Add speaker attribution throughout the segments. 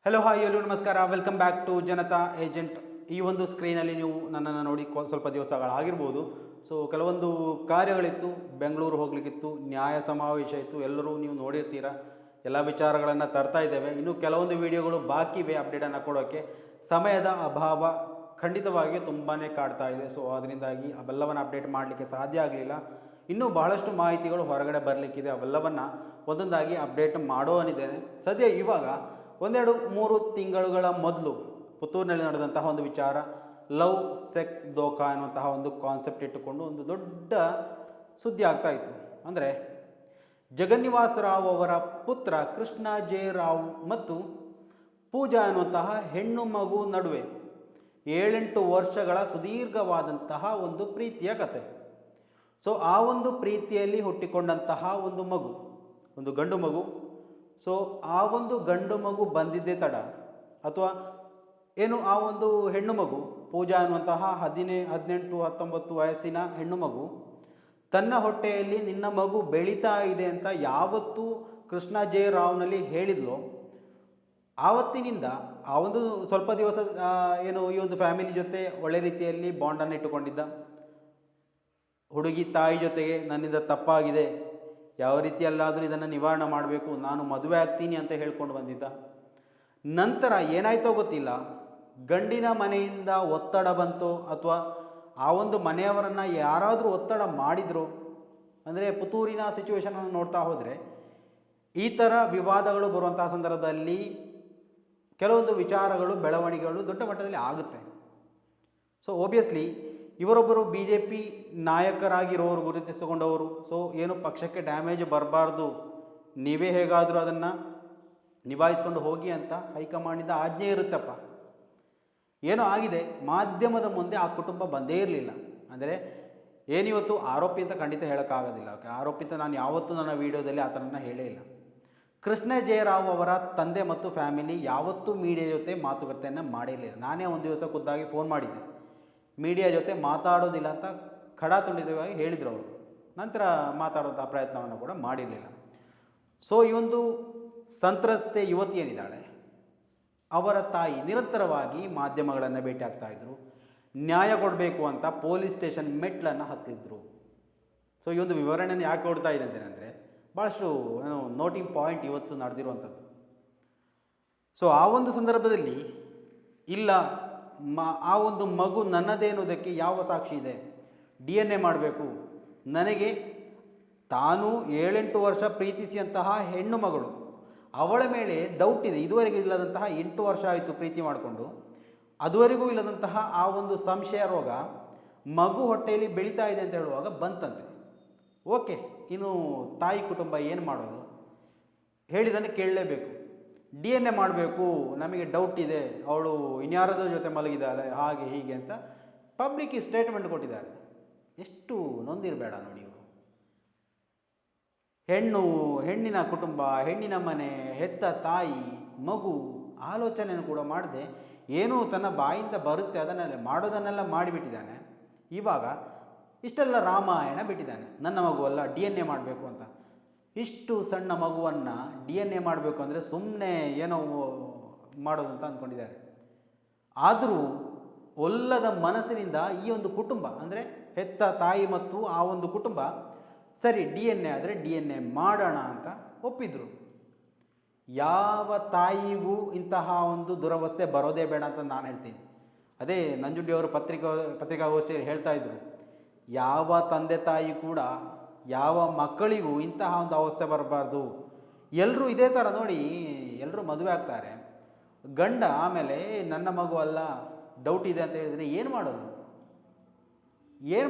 Speaker 1: Hello hi ಎಲ್ಲರೂ ನಮಸ್ಕಾರ. Welcome back to Janata agent. ಈ ಒಂದು ಸ್ಕ್ರೀನಲ್ಲಿ ನೀವು ನನ್ನನ್ನು ನೋಡಿ ಸ್ವಲ್ಪ ದಿವಸಗಳಾಗಿರ್ಬೋದು. ಸೊ ಕೆಲವೊಂದು ಕಾರ್ಯಗಳಿತ್ತು, ಬೆಂಗಳೂರು ಹೋಗಲಿಕ್ಕಿತ್ತು, ನ್ಯಾಯ ಸಮಾವೇಶ ಇತ್ತು, ಎಲ್ಲರೂ ನೀವು ನೋಡಿರ್ತೀರ. ಎಲ್ಲ ವಿಚಾರಗಳನ್ನು ತರ್ತಾ ಇದ್ದೇವೆ. ಇನ್ನು ಕೆಲವೊಂದು ವಿಡಿಯೋಗಳು ಬಾಕಿ ಇವೆ ಅಪ್ಡೇಟನ್ನು ಕೊಡೋಕ್ಕೆ. ಸಮಯದ ಅಭಾವ ಖಂಡಿತವಾಗಿಯೂ ತುಂಬಾ ಕಾಡ್ತಾ ಇದೆ. ಸೊ ಅದರಿಂದಾಗಿ ಅವೆಲ್ಲವನ್ನು ಅಪ್ಡೇಟ್ ಮಾಡಲಿಕ್ಕೆ ಸಾಧ್ಯ ಆಗಲಿಲ್ಲ. ಇನ್ನೂ ಬಹಳಷ್ಟು ಮಾಹಿತಿಗಳು ಹೊರಗಡೆ ಬರಲಿಕ್ಕಿದೆ. ಅವೆಲ್ಲವನ್ನು ಒಂದೊಂದಾಗಿ ಅಪ್ಡೇಟ್ ಮಾಡೋನಿದ್ದೇನೆ. ಸದ್ಯ ಇವಾಗ 1-3 ತಿಂಗಳುಗಳ ಮೊದಲು ಪುತ್ತೂರಿನಲ್ಲಿ ನಡೆದಂತಹ ಒಂದು ವಿಚಾರ, ಲವ್ ಸೆಕ್ಸ್ ದೋಖಾ ಅನ್ನುವಂತಹ ಒಂದು ಕಾನ್ಸೆಪ್ಟ್ ಇಟ್ಟುಕೊಂಡು ಒಂದು ದೊಡ್ಡ ಸುದ್ದಿ ಆಗ್ತಾ ಇತ್ತು. ಅಂದರೆ ಜಗನ್ನಿವಾಸ ರಾವ್ ಅವರ ಪುತ್ರ ಕೃಷ್ಣ ಜೆ ರಾವ್ ಮತ್ತು ಪೂಜಾ ಅನ್ನುವಂತಹ ಹೆಣ್ಣು ಮಗು ನಡುವೆ 7-8 ವರ್ಷಗಳ ಸುದೀರ್ಘವಾದಂತಹ ಒಂದು ಪ್ರೀತಿಯ ಕತೆ. ಸೊ ಆ ಒಂದು ಪ್ರೀತಿಯಲ್ಲಿ ಹುಟ್ಟಿಕೊಂಡಂತಹ ಒಂದು ಮಗು, ಒಂದು ಗಂಡು ಮಗು. ಸೊ ಆ ಒಂದು ಗಂಡು ಮಗು ಬಂದಿದ್ದೇ ತಡ, ಅಥವಾ ಏನು ಆ ಒಂದು ಹೆಣ್ಣು ಮಗು ಪೂಜಾ ಅನ್ನುವಂತಹ 18-19 ವಯಸ್ಸಿನ ಹೆಣ್ಣು ಮಗು ತನ್ನ ಹೊಟ್ಟೆಯಲ್ಲಿ ನಿನ್ನ ಮಗು ಬೆಳೀತಾ ಇದೆ ಅಂತ ಯಾವತ್ತೂ ಕೃಷ್ಣ ಜೆ ರಾವ್ನಲ್ಲಿ ಹೇಳಿದ್ಲೋ ಆವತ್ತಿನಿಂದ ಆ ಒಂದು ಸ್ವಲ್ಪ ದಿವಸ ಏನು ಈ ಒಂದು ಫ್ಯಾಮಿಲಿ ಜೊತೆ ಒಳ್ಳೆ ರೀತಿಯಲ್ಲಿ ಬಾಂಡನ್ನು ಇಟ್ಟುಕೊಂಡಿದ್ದ. ಹುಡುಗಿ ತಾಯಿ ಜೊತೆಗೆ ನನ್ನಿಂದ ತಪ್ಪಾಗಿದೆ, ಯಾವ ರೀತಿಯಲ್ಲಾದರೂ ಇದನ್ನು ನಿವಾರಣೆ ಮಾಡಬೇಕು, ನಾನು ಮದುವೆ ಆಗ್ತೀನಿ ಅಂತ ಹೇಳ್ಕೊಂಡು ಬಂದಿದ್ದ. ನಂತರ ಏನಾಯ್ತೋ ಗೊತ್ತಿಲ್ಲ, ಗಂಡಿನ ಮನೆಯಿಂದ ಒತ್ತಡ ಬಂತೋ ಅಥವಾ ಆ ಒಂದು ಮನೆಯವರನ್ನು ಯಾರಾದರೂ ಒತ್ತಡ ಮಾಡಿದ್ರು. ಅಂದರೆ ಪುತ್ತೂರಿನ ಸಿಚುವೇಶನನ್ನು ನೋಡ್ತಾ ಹೋದರೆ ಈ ಥರ ವಿವಾದಗಳು ಬರುವಂತಹ ಸಂದರ್ಭದಲ್ಲಿ ಕೆಲವೊಂದು ವಿಚಾರಗಳು, ಬೆಳವಣಿಗೆಗಳು ದೊಡ್ಡ ಮಟ್ಟದಲ್ಲಿ ಆಗುತ್ತೆ. ಸೊ ಓಬಿಯಸ್ಲಿ ಇವರೊಬ್ಬರು BJP ನಾಯಕರಾಗಿರೋರು, ಗುರುತಿಸಿಕೊಂಡವರು. ಸೊ ಏನು ಪಕ್ಷಕ್ಕೆ ಡ್ಯಾಮೇಜ್ ಬರಬಾರ್ದು, ನೀವೇ ಹೇಗಾದರೂ ಅದನ್ನು ನಿಭಾಯಿಸ್ಕೊಂಡು ಹೋಗಿ ಅಂತ ಹೈಕಮಾಂಡಿಂದ ಆಜ್ಞೆ ಇರುತ್ತಪ್ಪ. ಏನೋ ಆಗಿದೆ, ಮಾಧ್ಯಮದ ಮುಂದೆ ಆ ಕುಟುಂಬ ಬಂದೇ ಇರಲಿಲ್ಲ. ಅಂದರೆ ಏನಿವತ್ತು ಆರೋಪಿ ಅಂತ ಖಂಡಿತ ಹೇಳೋಕ್ಕಾಗೋದಿಲ್ಲ. ಆರೋಪಿ ಅಂತ ನಾನು ಯಾವತ್ತೂ ನನ್ನ ವೀಡಿಯೋದಲ್ಲಿ ಆ ಥರನ ಹೇಳೇ ಇಲ್ಲ. ಕೃಷ್ಣ ಜೆ ರಾವ್ ಅವರ ತಂದೆ ಮತ್ತು ಫ್ಯಾಮಿಲಿ ಯಾವತ್ತೂ ಮೀಡಿಯಾ ಜೊತೆ ಮಾತುಕತೆಯನ್ನು ಮಾಡಿರಲಿಲ್ಲ. ನಾನೇ ಒಂದು ದಿವಸ ಖುದ್ದಾಗಿ ಫೋನ್ ಮಾಡಿದ್ದೆ, ಮೀಡಿಯಾ ಜೊತೆ ಮಾತಾಡೋದಿಲ್ಲ ಅಂತ ಖಡಾತುಂಡಿತವಾಗಿ ಹೇಳಿದರು ಅವರು. ನಂತರ ಮಾತಾಡುವಂಥ ಪ್ರಯತ್ನವನ್ನು ಕೂಡ ಮಾಡಿರಲಿಲ್ಲ. ಸೊ ಈ ಒಂದು ಸಂತ್ರಸ್ತೆ ಯುವತಿ ಏನಿದ್ದಾಳೆ, ಅವರ ತಾಯಿ ನಿರಂತರವಾಗಿ ಮಾಧ್ಯಮಗಳನ್ನು ಭೇಟಿ ಆಗ್ತಾಯಿದ್ರು, ನ್ಯಾಯ ಕೊಡಬೇಕು ಅಂತ ಪೊಲೀಸ್ ಸ್ಟೇಷನ್ ಮೆಟ್ಲನ್ನು ಹತ್ತಿದ್ರು. ಸೊ ಈ ಒಂದು ವಿವರಣೆಯನ್ನು ಯಾಕೆ ಕೊಡ್ತಾ ಇದೆ ಅಂತೇನೆಂದರೆ ಭಾಳಷ್ಟು ನೋಟಿಂಗ್ ಪಾಯಿಂಟ್ ಇವತ್ತು ನಡೆದಿರುವಂಥದ್ದು. ಸೊ ಆ ಒಂದು ಸಂದರ್ಭದಲ್ಲಿ ಇಲ್ಲ, ಆ ಒಂದು ಮಗು ನನ್ನದೇನುವುದಕ್ಕೆ ಯಾವ ಸಾಕ್ಷಿ ಇದೆ, DNA ಮಾಡಬೇಕು, ನನಗೆ ತಾನು 7-8 ವರ್ಷ ಪ್ರೀತಿಸಿದಂತಹ ಹೆಣ್ಣು ಮಗಳು, ಅವಳ ಮೇಲೆ ಡೌಟ್ ಇದೆ. ಇದುವರೆಗೂ ಇಲ್ಲದಂತಹ 8 ವರ್ಷ ಆಯಿತು ಪ್ರೀತಿ ಮಾಡಿಕೊಂಡು, ಅದುವರೆಗೂ ಇಲ್ಲದಂತಹ ಆ ಒಂದು ಸಂಶಯ ರೋಗ ಮಗು ಹೊಟ್ಟೆಯಲ್ಲಿ ಬೆಳೀತಾ ಇದೆ ಅಂತ ಹೇಳುವಾಗ ಬಂತಂತೆ. ಓಕೆ, ಇನ್ನು ತಾಯಿ ಕುಟುಂಬ ಏನು ಮಾಡೋದು, ಹೇಳಿದನ್ನು ಕೇಳಲೇಬೇಕು. DNA ಮಾಡಬೇಕು, ನಮಗೆ ಡೌಟ್ ಇದೆ, ಅವಳು ಇನ್ಯಾರದೋ ಜೊತೆ ಮಲಗಿದ್ದಾಳೆ, ಹಾಗೆ ಹೀಗೆ ಅಂತ ಪಬ್ಲಿಕ್ ಸ್ಟೇಟ್ಮೆಂಟ್ ಕೊಟ್ಟಿದ್ದಾರೆ. ಎಷ್ಟು ನೊಂದಿರಬೇಡ ನೋಡಿ ಇವರು. ಹೆಣ್ಣಿನ ಕುಟುಂಬ, ಹೆಣ್ಣಿನ ಮನೆ, ಹೆತ್ತ ತಾಯಿ, ಮಗು ಆಲೋಚನೆಯನ್ನು ಕೂಡ ಮಾಡದೆ ಏನೂ ತನ್ನ ಬಾಯಿಂದ ಬರುತ್ತೆ ಮಾಡೋದನ್ನೆಲ್ಲ ಮಾಡಿಬಿಟ್ಟಿದ್ದಾನೆ. ಇವಾಗ ಇಷ್ಟೆಲ್ಲ ರಾಮಾಯಣ ಬಿಟ್ಟಿದ್ದಾನೆ, ನನ್ನ ಮಗು ಅಲ್ಲ DNA ಮಾಡಬೇಕು ಅಂತ. ಇಷ್ಟು ಸಣ್ಣ ಮಗುವನ್ನು DNA ಮಾಡಬೇಕು ಅಂದರೆ ಸುಮ್ಮನೆ ಏನೋ ಮಾಡೋದು ಅಂತ ಅಂದ್ಕೊಂಡಿದ್ದಾರೆ. ಆದರೂ ಒಲ್ಲದ ಮನಸ್ಸಿನಿಂದ ಈ ಒಂದು ಕುಟುಂಬ, ಅಂದರೆ ಹೆತ್ತ ತಾಯಿ ಮತ್ತು ಆ ಒಂದು ಕುಟುಂಬ, ಸರಿ DNA ಆದರೆ DNA ಮಾಡೋಣ ಅಂತ ಒಪ್ಪಿದ್ರು. ಯಾವ ತಾಯಿಗೂ ಇಂತಹ ಒಂದು ದುರವಸ್ಥೆ ಬರೋದೇ ಬೇಡ ಅಂತ ನಾನು ಹೇಳ್ತೀನಿ. ಅದೇ ನಂಜುಂಡಿಯವರು ಪತ್ರಿಕಾಗೋಷ್ಠಿಯಲ್ಲಿ ಹೇಳ್ತಾ ಇದ್ರು, ಯಾವ ತಂದೆ ತಾಯಿ ಕೂಡ ಯಾವ ಮಕ್ಕಳಿಗೂ ಇಂತಹ ಒಂದು ಅವಸ್ಥೆ ಬರಬಾರ್ದು. ಎಲ್ಲರೂ ಇದೇ ಥರ ನೋಡಿ, ಎಲ್ಲರೂ ಮದುವೆ ಆಗ್ತಾರೆ, ಗಂಡ ಆಮೇಲೆ ನನ್ನ ಮಗು ಅಲ್ಲ ಡೌಟ್ ಇದೆ ಅಂತ ಹೇಳಿದರೆ ಏನು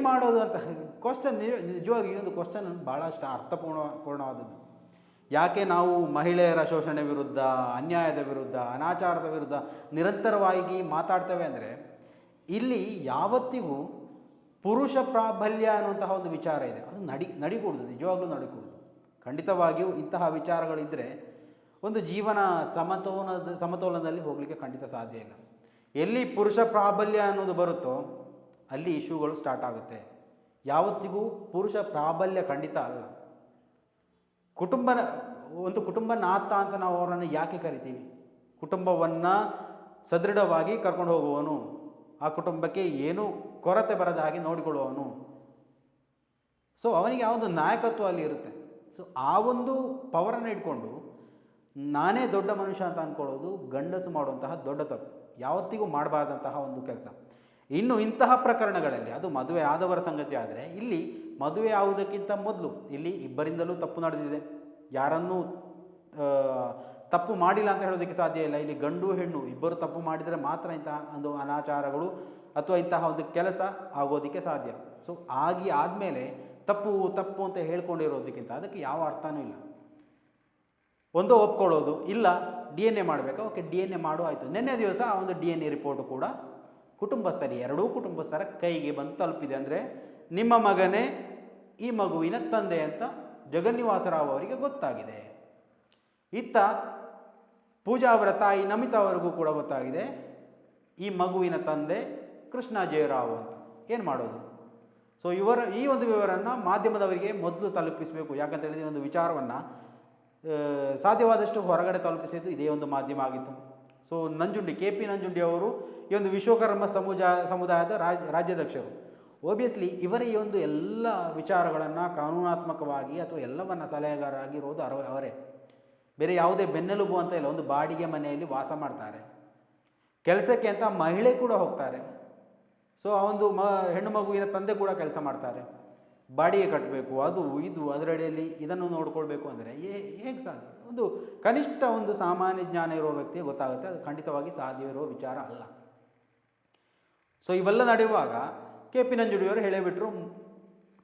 Speaker 1: ಮಾಡೋದು ಅಂತ ಕ್ವಶನ್. ನಿಜವಾಗಿ ಈ ಒಂದು ಕ್ವಶನ್ ಭಾಳಷ್ಟು ಅರ್ಥಪೂರ್ಣವಾದದ್ದು. ಯಾಕೆ ನಾವು ಮಹಿಳೆಯರ ಶೋಷಣೆ ವಿರುದ್ಧ, ಅನ್ಯಾಯದ ವಿರುದ್ಧ, ಅನಾಚಾರದ ವಿರುದ್ಧ ನಿರಂತರವಾಗಿ ಮಾತಾಡ್ತೇವೆ ಅಂದರೆ ಇಲ್ಲಿ ಯಾವತ್ತಿಗೂ ಪುರುಷ ಪ್ರಾಬಲ್ಯ ಅನ್ನುವಂತಹ ಒಂದು ವಿಚಾರ ಇದೆ. ಅದು ನಡಿಕೂಡುದು, ನಿಜವಾಗ್ಲೂ ನಡಿಕೂಡುದು. ಖಂಡಿತವಾಗಿಯೂ ಇಂತಹ ವಿಚಾರಗಳಿದ್ದರೆ ಒಂದು ಜೀವನ ಸಮತೋಲನದಲ್ಲಿ ಹೋಗಲಿಕ್ಕೆ ಖಂಡಿತ ಸಾಧ್ಯ ಇಲ್ಲ. ಎಲ್ಲಿ ಪುರುಷ ಪ್ರಾಬಲ್ಯ ಅನ್ನೋದು ಬರುತ್ತೋ ಅಲ್ಲಿ ಇಶ್ಯೂಗಳು ಸ್ಟಾರ್ಟ್ ಆಗುತ್ತೆ. ಯಾವತ್ತಿಗೂ ಪುರುಷ ಪ್ರಾಬಲ್ಯ ಖಂಡಿತ ಅಲ್ಲ. ಕುಟುಂಬನಾಥ ಅಂತ ನಾವು ಅವರನ್ನು ಯಾಕೆ ಕರಿತೀವಿ? ಕುಟುಂಬವನ್ನು ಸದೃಢವಾಗಿ ಕರ್ಕೊಂಡು ಹೋಗುವವನು, ಆ ಕುಟುಂಬಕ್ಕೆ ಏನೂ ಕೊರತೆ ಬರದ ಹಾಗೆ ನೋಡಿಕೊಳ್ಳುವವನು. ಸೊ ಅವನಿಗೆ ಆ ಒಂದು ನಾಯಕತ್ವ ಅಲ್ಲಿ ಇರುತ್ತೆ. ಸೊ ಆ ಒಂದು ಪವರನ್ನು ಇಟ್ಕೊಂಡು ನಾನೇ ದೊಡ್ಡ ಮನುಷ್ಯ ಅಂತ ಅಂದ್ಕೊಳ್ಳೋದು ಗಂಡಸು ಮಾಡುವಂತಹ ದೊಡ್ಡ ತಪ್ಪು, ಯಾವತ್ತಿಗೂ ಮಾಡಬಾರ್ದಂತಹ ಒಂದು ಕೆಲಸ. ಇನ್ನು ಇಂತಹ ಪ್ರಕರಣಗಳಲ್ಲಿ, ಅದು ಮದುವೆ ಆದವರ ಸಂಗತಿ ಆದರೆ, ಇಲ್ಲಿ ಮದುವೆ ಆಗುವುದಕ್ಕಿಂತ ಮೊದಲು ಇಲ್ಲಿ ಇಬ್ಬರಿಂದಲೂ ತಪ್ಪು ನಡೆದಿದೆ. ಯಾರನ್ನೂ ತಪ್ಪು ಮಾಡಿಲ್ಲ ಅಂತ ಹೇಳೋದಕ್ಕೆ ಸಾಧ್ಯ ಇಲ್ಲ. ಇಲ್ಲಿ ಗಂಡು ಹೆಣ್ಣು ಇಬ್ಬರು ತಪ್ಪು ಮಾಡಿದರೆ ಮಾತ್ರ ಇಂತಹ ಒಂದು ಅನಾಚಾರಗಳು ಅಥವಾ ಇಂತಹ ಒಂದು ಕೆಲಸ ಆಗೋದಕ್ಕೆ ಸಾಧ್ಯ. ಸೊ ಆದಮೇಲೆ ತಪ್ಪು ತಪ್ಪು ಅಂತ ಹೇಳ್ಕೊಂಡಿರೋದಕ್ಕಿಂತ ಅದಕ್ಕೆ ಯಾವ ಅರ್ಥನೂ ಇಲ್ಲ. ಒಂದು ಒಪ್ಕೊಳ್ಳೋದು, ಇಲ್ಲ DNA ಮಾಡಬೇಕಾ, ಓಕೆ DNA ಮಾಡು ಆಯಿತು. ನಿನ್ನೆ ದಿವಸ ಆ ಒಂದು DNA ರಿಪೋರ್ಟು ಕೂಡ ಎರಡೂ ಕುಟುಂಬಸ್ಥರ ಕೈಗೆ ಬಂದು ತಲುಪಿದೆ. ಅಂದರೆ ನಿಮ್ಮ ಮಗನೇ ಈ ಮಗುವಿನ ತಂದೆ ಅಂತ ಜಗನ್ನಿವಾಸರಾವ್ ಅವರಿಗೆ ಗೊತ್ತಾಗಿದೆ. ಇತ್ತ ಪೂಜಾ ಅವರ ತಾಯಿ ನಮಿತಾ ಅವರಿಗೂ ಕೂಡ ಗೊತ್ತಾಗಿದೆ ಈ ಮಗುವಿನ ತಂದೆ ಕೃಷ್ಣ ಜಯರಾವ್ ಅಂತ. ಏನು ಮಾಡೋದು? ಸೊ ಈ ಒಂದು ವಿವರನ್ನು ಮಾಧ್ಯಮದವರಿಗೆ ಮೊದಲು ತಲುಪಿಸಬೇಕು. ಯಾಕಂತ ಹೇಳಿದ್ರೆ ಒಂದು ವಿಚಾರವನ್ನು ಸಾಧ್ಯವಾದಷ್ಟು ಹೊರಗಡೆ ತಲುಪಿಸಿದ್ದು ಇದೇ ಒಂದು ಮಾಧ್ಯಮ ಆಗಿತ್ತು. ಸೊ KP ನಂಜುಂಡಿ ಅವರು ಈ ಒಂದು ವಿಶ್ವಕರ್ಮ ಸಮುದಾಯದ ರಾಜ್ಯಾಧ್ಯಕ್ಷರು. ಓಬಿಯಸ್ಲಿ ಇವರ ಈ ಒಂದು ಎಲ್ಲ ವಿಚಾರಗಳನ್ನು ಕಾನೂನಾತ್ಮಕವಾಗಿ ಅಥವಾ ಎಲ್ಲವನ್ನು ಸಲಹೆಗಾರರಾಗಿರೋದು ಅವರೇ. ಬೇರೆ ಯಾವುದೇ ಬೆನ್ನೆಲುಬು ಅಂತ ಇಲ್ಲ. ಒಂದು ಬಾಡಿಗೆ ಮನೆಯಲ್ಲಿ ವಾಸ ಮಾಡ್ತಾರೆ, ಕೆಲಸಕ್ಕೆ ಅಂತ ಮಹಿಳೆ ಕೂಡ ಹೋಗ್ತಾರೆ. ಸೊ ಆ ಒಂದು ಹೆಣ್ಣು ಮಗುವಿನ ತಂದೆ ಕೂಡ ಕೆಲಸ ಮಾಡ್ತಾರೆ, ಬಾಡಿಗೆ ಕಟ್ಟಬೇಕು, ಅದು ಇದು ಅದರಡಿಯಲ್ಲಿ ಇದನ್ನು ನೋಡ್ಕೊಳ್ಬೇಕು ಅಂದರೆ ಹೇಗೆ ಸಾಧ್ಯ? ಒಂದು ಕನಿಷ್ಠ ಒಂದು ಸಾಮಾನ್ಯ ಜ್ಞಾನ ಇರೋ ವ್ಯಕ್ತಿಗೆ ಗೊತ್ತಾಗುತ್ತೆ, ಅದು ಖಂಡಿತವಾಗಿ ಸಾಧ್ಯವಿರುವ ವಿಚಾರ ಅಲ್ಲ. ಸೊ ಇವೆಲ್ಲ ನಡೆಯುವಾಗ KP ನಂಜುಂಡಿಯವರು ಹೇಳಿಬಿಟ್ರು,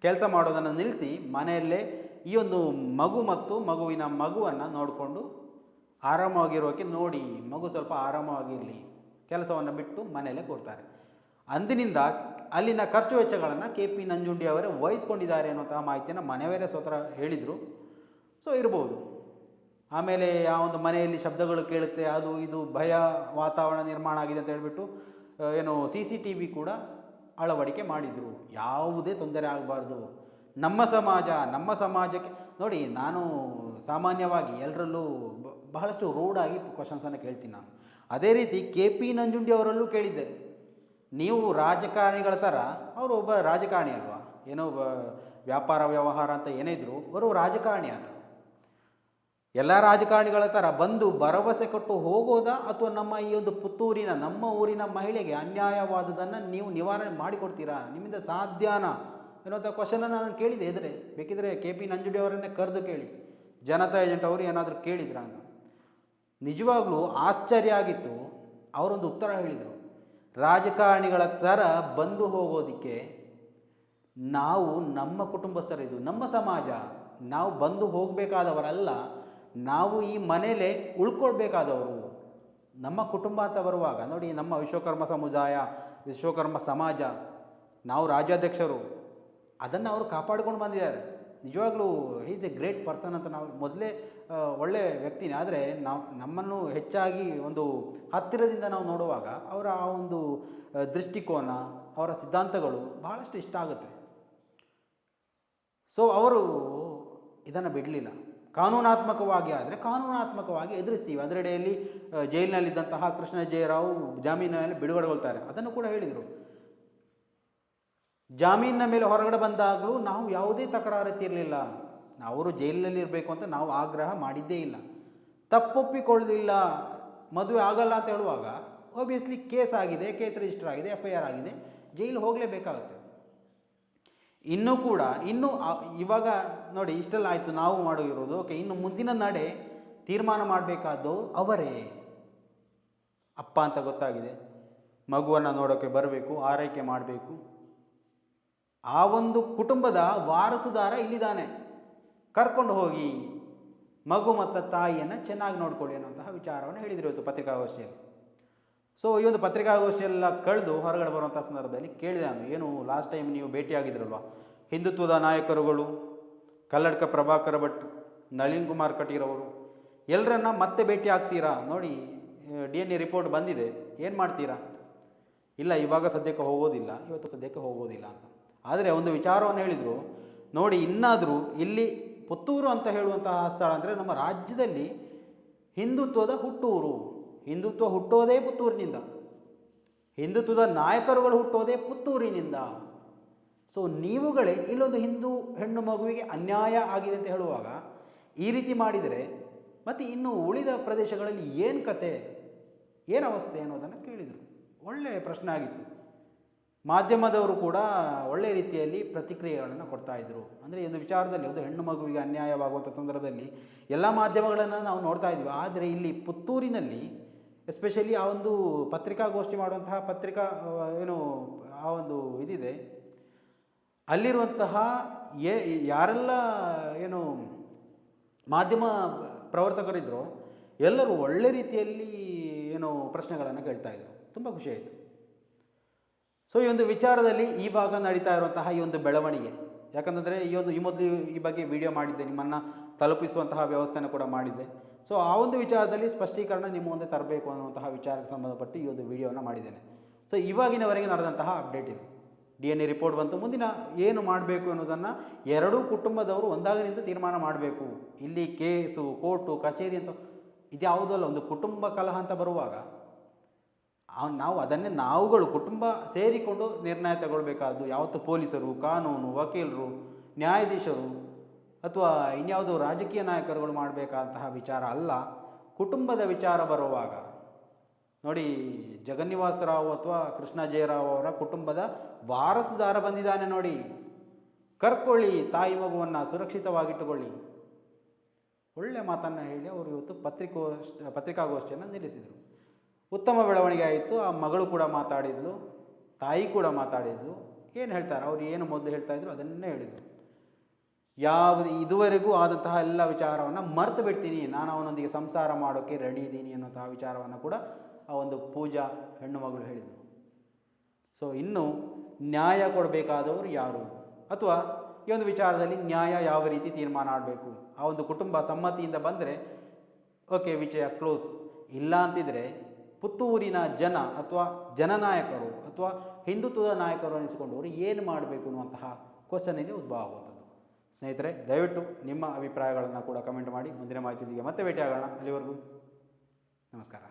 Speaker 1: ಕೆಲಸ ಮಾಡೋದನ್ನು ನಿಲ್ಲಿಸಿ ಮನೆಯಲ್ಲೇ ಈ ಒಂದು ಮಗು ಮತ್ತು ಮಗುವಿನ ಮಗುವನ್ನು ನೋಡಿಕೊಂಡು ಆರಾಮವಾಗಿರೋಕ್ಕೆ ನೋಡಿ, ಮಗು ಸ್ವಲ್ಪ ಆರಾಮವಾಗಿರಲಿ, ಕೆಲಸವನ್ನು ಬಿಟ್ಟು ಮನೆಯಲ್ಲೇ ಕೊಡ್ತಾರೆ. ಅಂದಿನಿಂದ ಅಲ್ಲಿನ ಖರ್ಚು ವೆಚ್ಚಗಳನ್ನು KP ನಂಜುಂಡಿ ಅವರೇ ವಹಿಸ್ಕೊಂಡಿದ್ದಾರೆ ಅನ್ನುವಂತಹ ಮಾಹಿತಿಯನ್ನು ಮನೆಯವರೇ ಸ್ವತಃ ಹೇಳಿದರು. ಸೊ ಇರ್ಬೋದು. ಆಮೇಲೆ ಆ ಒಂದು ಮನೆಯಲ್ಲಿ ಶಬ್ದಗಳು ಕೇಳುತ್ತೆ, ಅದು ಇದು ಭಯ ವಾತಾವರಣ ನಿರ್ಮಾಣ ಆಗಿದೆ ಅಂತ ಹೇಳಿಬಿಟ್ಟು ಏನು CCTV ಕೂಡ ಅಳವಡಿಕೆ ಮಾಡಿದರು. ಯಾವುದೇ ತೊಂದರೆ ಆಗಬಾರ್ದು, ನಮ್ಮ ಸಮಾಜಕ್ಕೆ ನೋಡಿ. ನಾನು ಸಾಮಾನ್ಯವಾಗಿ ಎಲ್ಲರಲ್ಲೂ ಬಹಳಷ್ಟು ರೂಢಾಗಿ ಕ್ವಶನ್ಸನ್ನು ಕೇಳ್ತೀನಿ ನಾನು. ಅದೇ ರೀತಿ KP ನಂಜುಂಡಿ ಅವರಲ್ಲೂ ಕೇಳಿದ್ದೆ, ನೀವು ರಾಜಕಾರಣಿಗಳ ಥರ, ಅವರು ಒಬ್ಬ ರಾಜಕಾರಣಿ ಅಲ್ವಾ, ಏನೋ ವ್ಯಾಪಾರ ವ್ಯವಹಾರ ಅಂತ ಏನೇ ಇದ್ರು ಅವರು ರಾಜಕಾರಣಿ ಅಂತ, ಎಲ್ಲ ರಾಜಕಾರಣಿಗಳ ಥರ ಬಂದು ಭರವಸೆ ಕೊಟ್ಟು ಹೋಗೋದಾ, ಅಥವಾ ನಮ್ಮ ಈ ಒಂದು ಪುತ್ತೂರಿನ ನಮ್ಮ ಊರಿನ ಮಹಿಳೆಗೆ ಅನ್ಯಾಯವಾದದನ್ನು ನೀವು ನಿವಾರಣೆ ಮಾಡಿಕೊಡ್ತೀರಾ, ನಿಮ್ಮಿಂದ ಸಾಧ್ಯನಾ ಅನ್ನೋಂಥ ಕ್ವಶನನ್ನು ನಾನು ಕೇಳಿದೆ ಎದುರೇ. ಬೇಕಿದ್ರೆ KP ನಂಜುಂಡಿ ಅವರನ್ನೇ ಕರೆದು ಕೇಳಿ, ಜನತಾ ಏಜೆಂಟ್ ಅವರು ಏನಾದರೂ ಕೇಳಿದ್ರಾ ಅಂತ. ನಿಜವಾಗ್ಲೂ ಆಶ್ಚರ್ಯ ಆಗಿತ್ತು. ಅವರೊಂದು ಉತ್ತರ ಹೇಳಿದರು, ರಾಜಕಾರಣಿಗಳ ಥರ ಬಂದು ಹೋಗೋದಕ್ಕೆ ನಾವು ನಮ್ಮ ಕುಟುಂಬಸ್ಥರಿದ್ದು, ನಮ್ಮ ಸಮಾಜ, ನಾವು ಬಂದು ಹೋಗಬೇಕಾದವರಲ್ಲ, ನಾವು ಈ ಮನೇಲೇ ಉಳ್ಕೊಳ್ಬೇಕಾದವರು. ನಮ್ಮ ಕುಟುಂಬ ಅಂತ ಬರುವಾಗ ನೋಡಿ, ನಮ್ಮ ವಿಶ್ವಕರ್ಮ ಸಮಾಜ, ನಾವು ರಾಜ್ಯಾಧ್ಯಕ್ಷರು, ಅದನ್ನು ಅವರು ಕಾಪಾಡಿಕೊಂಡು ಬಂದಿದ್ದಾರೆ. ನಿಜವಾಗ್ಲೂ ಈಸ್ ಎ ಗ್ರೇಟ್ ಪರ್ಸನ್ ಅಂತ ನಾವು ಮೊದಲೇ ಒಳ್ಳೆಯ ವ್ಯಕ್ತಿನೇ. ಆದರೆ ನಮ್ಮನ್ನು ಹೆಚ್ಚಾಗಿ ಒಂದು ಹತ್ತಿರದಿಂದ ನಾವು ನೋಡುವಾಗ ಅವರ ಆ ಒಂದು ದೃಷ್ಟಿಕೋನ, ಅವರ ಸಿದ್ಧಾಂತಗಳು ಬಹಳಷ್ಟು ಇಷ್ಟ ಆಗುತ್ತೆ. ಸೊ ಅವರು ಇದನ್ನು ಬಿಡಲಿಲ್ಲ. ಕಾನೂನಾತ್ಮಕವಾಗಿ ಆದರೆ ಕಾನೂನಾತ್ಮಕವಾಗಿ ಎದುರಿಸ್ತೀವಿ. ಅದರಡೆಯಲ್ಲಿ ಜೈಲಿನಲ್ಲಿದ್ದಂತಹ ಕೃಷ್ಣ ಜಯರಾವ್ ಜಾಮೀನಿನಲ್ಲಿ ಬಿಡುಗಡೆಗೊಳ್ತಾರೆ, ಅದನ್ನು ಕೂಡ ಹೇಳಿದರು. ಜಾಮೀನಿನ ಮೇಲೆ ಹೊರಗಡೆ ಬಂದಾಗಲೂ ನಾವು ಯಾವುದೇ ತಕರಾರು ಎತ್ತಿರಲಿಲ್ಲ. ಅವರು ಜೈಲಿನಲ್ಲಿ ಇರಬೇಕು ಅಂತ ನಾವು ಆಗ್ರಹ ಮಾಡಿದ್ದೇ ಇಲ್ಲ, ತಪ್ಪೊಪ್ಪಿಕೊಳ್ಳಲಿಲ್ಲ. ಮದುವೆ ಆಗಲ್ಲ ಅಂತ ಹೇಳುವಾಗ ಒಬ್ವಿಯಸ್ಲಿ ಕೇಸ್ ಆಗಿದೆ, ಕೇಸ್ ರಿಜಿಸ್ಟರ್ ಆಗಿದೆ, FIR ಆಗಿದೆ, ಜೈಲು ಹೋಗಲೇಬೇಕಾಗುತ್ತೆ. ಇನ್ನೂ ಇವಾಗ ನೋಡಿ, ಇಷ್ಟೆಲ್ಲ ಆಯಿತು, ನಾವು ಮಾಡಿರೋದು ಓಕೆ. ಇನ್ನು ಮುಂದಿನ ನಡೆ ತೀರ್ಮಾನ ಮಾಡಬೇಕಾದ್ದು ಅವರೇ. ಅಪ್ಪ ಅಂತ ಗೊತ್ತಾಗಿದೆ, ಮಗುವನ್ನು ನೋಡೋಕ್ಕೆ ಬರಬೇಕು, ಆರೈಕೆ ಮಾಡಬೇಕು. ಆ ಒಂದು ಕುಟುಂಬದ ವಾರಸುದಾರ ಇಲ್ಲಿದ್ದಾನೆ, ಕರ್ಕೊಂಡು ಹೋಗಿ ಮಗು ಮತ್ತು ತಾಯಿಯನ್ನು ಚೆನ್ನಾಗಿ ನೋಡ್ಕೊಳ್ಳಿ ಅನ್ನೋಂತಹ ವಿಚಾರವನ್ನು ಹೇಳಿದರು ಇವತ್ತು ಪತ್ರಿಕಾಗೋಷ್ಠಿಯಲ್ಲಿ. ಸೊ ಈ ಒಂದು ಪತ್ರಿಕಾಗೋಷ್ಠಿಯೆಲ್ಲ ಕಳೆದು ಹೊರಗಡೆ ಬರುವಂಥ ಸಂದರ್ಭದಲ್ಲಿ ಕೇಳಿದೆ ನಾನು, ಏನು ಲಾಸ್ಟ್ ಟೈಮ್ ನೀವು ಭೇಟಿಯಾಗಿದ್ರಲ್ವ ಹಿಂದುತ್ವದ ನಾಯಕರುಗಳು, ಕಲ್ಲಡ್ಕ ಪ್ರಭಾಕರ ಭಟ್, ನಳಿನ್ ಕುಮಾರ್ ಕಟೀರ್ ಅವರು, ಎಲ್ಲರನ್ನ ಮತ್ತೆ ಭೇಟಿ ಆಗ್ತೀರಾ? ನೋಡಿ DNA ರಿಪೋರ್ಟ್ ಬಂದಿದೆ, ಏನು ಮಾಡ್ತೀರಾ? ಇಲ್ಲ, ಇವಾಗ ಸದ್ಯಕ್ಕೆ ಹೋಗೋದಿಲ್ಲ, ಇವತ್ತು ಸದ್ಯಕ್ಕೆ ಹೋಗೋದಿಲ್ಲ ಅಂತ. ಆದರೆ ಒಂದು ವಿಚಾರವನ್ನು ಹೇಳಿದರು ನೋಡಿ, ಇನ್ನಾದರೂ ಇಲ್ಲಿ ಪುತ್ತೂರು ಅಂತ ಹೇಳುವಂತಹ ಸ್ಥಳ ಅಂದರೆ ನಮ್ಮ ರಾಜ್ಯದಲ್ಲಿ ಹಿಂದುತ್ವದ ಹುಟ್ಟೂರು, ಹಿಂದುತ್ವ ಹುಟ್ಟೋದೇ ಪುತ್ತೂರಿನಿಂದ, ಹಿಂದುತ್ವದ ನಾಯಕರುಗಳು ಹುಟ್ಟೋದೇ ಪುತ್ತೂರಿನಿಂದ. ಸೊ ನೀವುಗಳೇ ಇಲ್ಲೊಂದು ಹಿಂದೂ ಹೆಣ್ಣು ಮಗುವಿಗೆ ಅನ್ಯಾಯ ಆಗಿದೆ ಅಂತ ಹೇಳುವಾಗ ಈ ರೀತಿ ಮಾಡಿದರೆ ಮತ್ತು ಇನ್ನು ಉಳಿದ ಪ್ರದೇಶಗಳಲ್ಲಿ ಏನು ಕತೆ, ಏನು ಅವಸ್ಥೆ ಅನ್ನೋದನ್ನು ಕೇಳಿದರು. ಒಳ್ಳೆಯ ಪ್ರಶ್ನೆ ಆಗಿತ್ತು. ಮಾಧ್ಯಮದವರು ಕೂಡ ಒಳ್ಳೆಯ ರೀತಿಯಲ್ಲಿ ಪ್ರತಿಕ್ರಿಯೆಗಳನ್ನು ಕೊಡ್ತಾಯಿದ್ರು. ಅಂದರೆ ಈ ಒಂದು ವಿಚಾರದಲ್ಲಿ ಒಂದು ಹೆಣ್ಣು ಮಗುವಿಗೆ ಅನ್ಯಾಯವಾಗುವಂಥ ಸಂದರ್ಭದಲ್ಲಿ ಎಲ್ಲ ಮಾಧ್ಯಮಗಳನ್ನು ನಾವು ನೋಡ್ತಾ ಇದ್ವಿ. ಆದರೆ ಇಲ್ಲಿ ಪುತ್ತೂರಿನಲ್ಲಿ ಎಸ್ಪೆಷಲಿ ಆ ಒಂದು ಪತ್ರಿಕಾಗೋಷ್ಠಿ ಮಾಡುವಂತಹ ಏನು ಆ ಒಂದು ಇದಿದೆ, ಅಲ್ಲಿರುವಂತಹ ಯಾರೆಲ್ಲ ಏನು ಮಾಧ್ಯಮ ಪ್ರವರ್ತಕರಿದ್ರೋ ಎಲ್ಲರೂ ಒಳ್ಳೆ ರೀತಿಯಲ್ಲಿ ಏನು ಪ್ರಶ್ನೆಗಳನ್ನು ಕೇಳ್ತಾಯಿದ್ರು. ತುಂಬ ಖುಷಿಯಾಯಿತು. ಸೊ ಈ ಒಂದು ವಿಚಾರದಲ್ಲಿ ಈ ಭಾಗ ನಡೀತಾ ಇರುವಂತಹ ಈ ಒಂದು ಬೆಳವಣಿಗೆ, ಯಾಕಂದರೆ ಈ ಮೊದಲು ಈ ಬಗ್ಗೆ ವಿಡಿಯೋ ಮಾಡಿದ್ದೆ, ನಿಮ್ಮನ್ನು ತಲುಪಿಸುವಂತಹ ವ್ಯವಸ್ಥೆಯನ್ನು ಕೂಡ ಮಾಡಿದ್ದೆ. ಸೊ ಆ ಒಂದು ವಿಚಾರದಲ್ಲಿ ಸ್ಪಷ್ಟೀಕರಣ ನಿಮ್ಮ ಮುಂದೆ ತರಬೇಕು ಅನ್ನುವಂತಹ ವಿಚಾರಕ್ಕೆ ಸಂಬಂಧಪಟ್ಟು ಈ ಒಂದು ವಿಡಿಯೋವನ್ನು ಮಾಡಿದ್ದೇನೆ. ಸೊ ಇವಾಗಿನವರೆಗೆ ನಡೆದಂತಹ ಅಪ್ಡೇಟ್ ಇದು. DNA ರಿಪೋರ್ಟ್ ಬಂತು. ಮುಂದಿನ ಏನು ಮಾಡಬೇಕು ಅನ್ನೋದನ್ನು ಎರಡೂ ಕುಟುಂಬದವರು ಒಂದಾಗಿ ನಿಂತು ತೀರ್ಮಾನ ಮಾಡಬೇಕು. ಇಲ್ಲಿ ಕೇಸು, ಕೋರ್ಟು, ಕಚೇರಿ ಅಂತ ಇದ್ಯಾವುದೂ ಅಲ್ಲ. ಒಂದು ಕುಟುಂಬ ಕಲಹ ಅಂತ ಬರುವಾಗ ನಾವು ಅದನ್ನೇ ನಾವುಗಳು ಕುಟುಂಬ ಸೇರಿಕೊಂಡು ನಿರ್ಣಯ ತಗೊಳ್ಬೇಕಾದ್ದು. ಯಾವತ್ತು ಪೊಲೀಸರು, ಕಾನೂನು, ವಕೀಲರು, ನ್ಯಾಯಾಧೀಶರು ಅಥವಾ ಇನ್ಯಾವುದೋ ರಾಜಕೀಯ ನಾಯಕರುಗಳು ಮಾಡಬೇಕಾದಂತಹ ವಿಚಾರ ಅಲ್ಲ. ಕುಟುಂಬದ ವಿಚಾರ ಬರುವಾಗ ನೋಡಿ, ಜಗನ್ನಿವಾಸ ರಾವ್ ಅಥವಾ ಕೃಷ್ಣ ಜಯರಾವ್ ಅವರ ಕುಟುಂಬದ ವಾರಸುದಾರ ಬಂದಿದ್ದಾನೆ ನೋಡಿ, ಕರ್ಕೊಳ್ಳಿ, ತಾಯಿ ಮಗುವನ್ನು ಸುರಕ್ಷಿತವಾಗಿಟ್ಟುಕೊಳ್ಳಿ. ಒಳ್ಳೆಯ ಮಾತನ್ನು ಹೇಳಿ ಅವರು ಇವತ್ತು ಪತ್ರಿಕಾಗೋಷ್ಠಿಯನ್ನು ನಿಲ್ಲಿಸಿದರು. ಉತ್ತಮ ಬೆಳವಣಿಗೆ ಆಯಿತು. ಆ ಮಗಳು ಕೂಡ ಮಾತಾಡಿದ್ಲು, ತಾಯಿ ಕೂಡ ಮಾತಾಡಿದ್ಲು. ಏನು ಹೇಳ್ತಾರೆ ಅವ್ರು, ಏನು ಮೊದಲು ಹೇಳ್ತಾಯಿದ್ರು ಅದನ್ನೇ ಹೇಳಿದರು. ಇದುವರೆಗೂ ಆದಂತಹ ಎಲ್ಲ ವಿಚಾರವನ್ನು ಮರೆತು ಬಿಡ್ತೀನಿ, ನಾನು ಅವನೊಂದಿಗೆ ಸಂಸಾರ ಮಾಡೋಕ್ಕೆ ರೆಡಿ ಇದ್ದೀನಿ ಅನ್ನೋಂತಹ ವಿಚಾರವನ್ನು ಕೂಡ ಆ ಒಂದು ಪೂಜಾ ಹೆಣ್ಣು ಮಗಳು ಹೇಳಿದರು. ಸೊ ಇನ್ನು ನ್ಯಾಯ ಕೊಡಬೇಕಾದವರು ಯಾರು, ಅಥವಾ ಈ ಒಂದು ವಿಚಾರದಲ್ಲಿ ನ್ಯಾಯ ಯಾವ ರೀತಿ ತೀರ್ಮಾನ ಮಾಡಬೇಕು, ಆ ಒಂದು ಕುಟುಂಬ ಸಮ್ಮತಿಯಿಂದ ಬಂದರೆ ಓಕೆ, ವಿಷಯ ಕ್ಲೋಸ್. ಇಲ್ಲ ಅಂತಿದ್ರೆ ಪುತ್ತೂರಿನ ಜನ ಅಥವಾ ಜನನಾಯಕರು ಅಥವಾ ಹಿಂದುತ್ವದ ನಾಯಕರು ಅನಿಸಿಕೊಂಡವರು ಏನು ಮಾಡಬೇಕು ಅನ್ನುವಂತಹ ಕ್ವಶನ್ ಇಲ್ಲಿ ಉದ್ಭವ ಆಗುವಂಥದ್ದು. ಸ್ನೇಹಿತರೆ, ದಯವಿಟ್ಟು ನಿಮ್ಮ ಅಭಿಪ್ರಾಯಗಳನ್ನು ಕೂಡ ಕಮೆಂಟ್ ಮಾಡಿ. ಮುಂದಿನ ಮಾಹಿತಿಯೊಂದಿಗೆ ಮತ್ತೆ ಭೇಟಿಯಾಗೋಣ. ಅಲ್ಲಿವರೆಗೂ ನಮಸ್ಕಾರ.